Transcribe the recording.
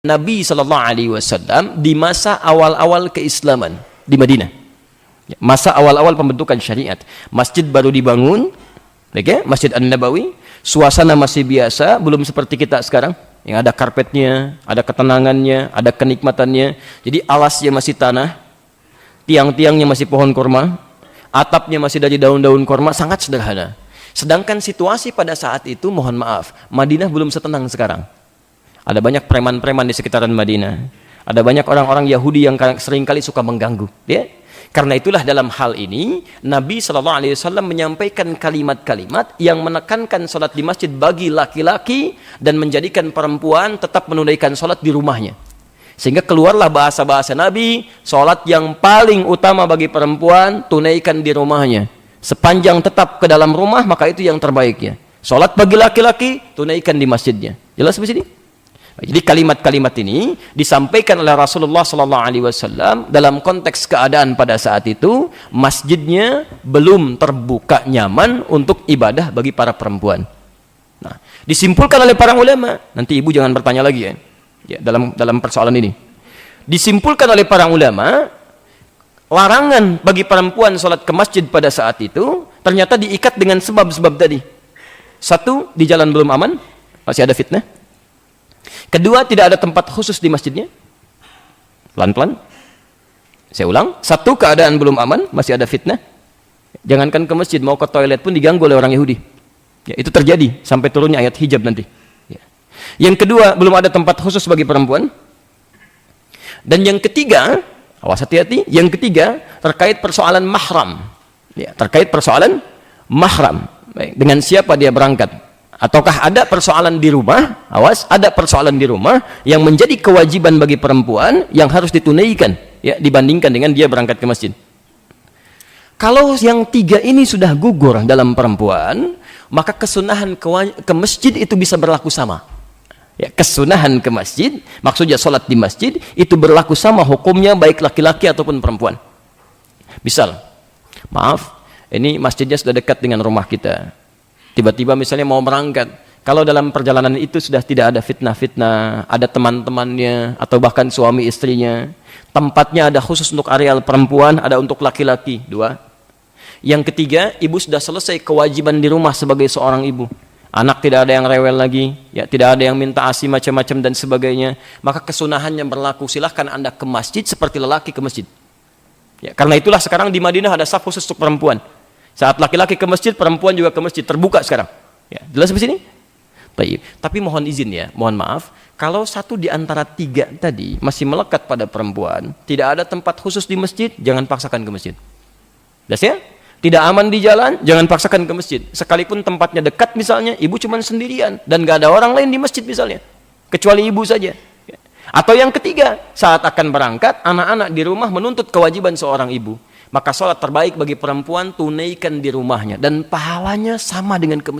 Nabi Shallallahu Alaihi Wasallam di masa awal-awal keislaman di Madinah, masa awal-awal pembentukan syariat, masjid baru dibangun, okay? Masjid An-Nabawi, suasana masih biasa, belum seperti kita sekarang yang ada karpetnya, ada ketenangannya, ada kenikmatannya. Jadi alasnya masih tanah, tiang-tiangnya masih pohon kurma, atapnya masih dari daun-daun kurma, sangat sederhana. Sedangkan situasi pada saat itu, mohon maaf, Madinah belum setenang sekarang. Ada banyak preman-preman di sekitaran Madinah. Ada banyak orang-orang Yahudi yang seringkali suka mengganggu. Ya? Karena itulah dalam hal ini, Nabi SAW menyampaikan kalimat-kalimat yang menekankan sholat di masjid bagi laki-laki dan menjadikan perempuan tetap menunaikan sholat di rumahnya. Sehingga keluarlah bahasa-bahasa Nabi, sholat yang paling utama bagi perempuan, tunaikan di rumahnya. Sepanjang tetap ke dalam rumah, maka itu yang terbaiknya. Sholat bagi laki-laki, tunaikan di masjidnya. Jelas di sini? Jadi kalimat-kalimat ini disampaikan oleh Rasulullah SAW dalam konteks keadaan pada saat itu masjidnya belum terbuka nyaman untuk ibadah bagi para perempuan. Nah, disimpulkan oleh para ulama, nanti ibu jangan bertanya lagi ya dalam persoalan ini. Disimpulkan oleh para ulama, larangan bagi perempuan sholat ke masjid pada saat itu ternyata diikat dengan sebab-sebab tadi. Satu, di jalan belum aman, masih ada fitnah. Kedua, tidak ada tempat khusus di masjidnya. Pelan-pelan. Saya ulang. Satu, keadaan belum aman, masih ada fitnah. Jangankan ke masjid, mau ke toilet pun diganggu oleh orang Yahudi. Ya, itu terjadi sampai turunnya ayat hijab nanti. Ya. Yang kedua, belum ada tempat khusus bagi perempuan. Dan yang ketiga, awas hati-hati, yang ketiga terkait persoalan mahram. Ya, terkait persoalan mahram. Baik, dengan siapa dia berangkat? Ataukah ada persoalan di rumah? Awas, ada persoalan di rumah yang menjadi kewajiban bagi perempuan yang harus ditunaikan ya, dibandingkan dengan dia berangkat ke masjid. Kalau yang tiga ini sudah gugur dalam perempuan, maka kesunahan ke masjid itu bisa berlaku sama ya, kesunahan ke masjid, maksudnya sholat di masjid itu berlaku sama hukumnya baik laki-laki ataupun perempuan. Misal, maaf, ini masjidnya sudah dekat dengan rumah kita, tiba-tiba misalnya mau berangkat, kalau dalam perjalanan itu sudah tidak ada fitnah-fitnah, ada teman-temannya atau bahkan suami istrinya, tempatnya ada khusus untuk areal perempuan, ada untuk laki-laki. Dua. Yang ketiga, ibu sudah selesai kewajiban di rumah sebagai seorang ibu, anak tidak ada yang rewel lagi ya, tidak ada yang minta ASI macam-macam dan sebagainya, maka kesunahannya berlaku. Silahkan Anda ke masjid seperti lelaki ke masjid ya, karena itulah sekarang di Madinah ada saf khusus untuk perempuan. Saat laki-laki ke masjid, perempuan juga ke masjid, terbuka sekarang. Ya, jelas di sini? Baik. Tapi mohon izin ya, mohon maaf, kalau satu di antara tiga tadi masih melekat pada perempuan, tidak ada tempat khusus di masjid, jangan paksakan ke masjid. Jelas ya? Tidak aman di jalan, jangan paksakan ke masjid. Sekalipun tempatnya dekat misalnya, ibu cuma sendirian dan gak ada orang lain di masjid misalnya, kecuali ibu saja. Atau yang ketiga, saat akan berangkat, anak-anak di rumah menuntut kewajiban seorang ibu, maka sholat terbaik bagi perempuan tunaikan di rumahnya dan pahalanya sama dengan ke masjid.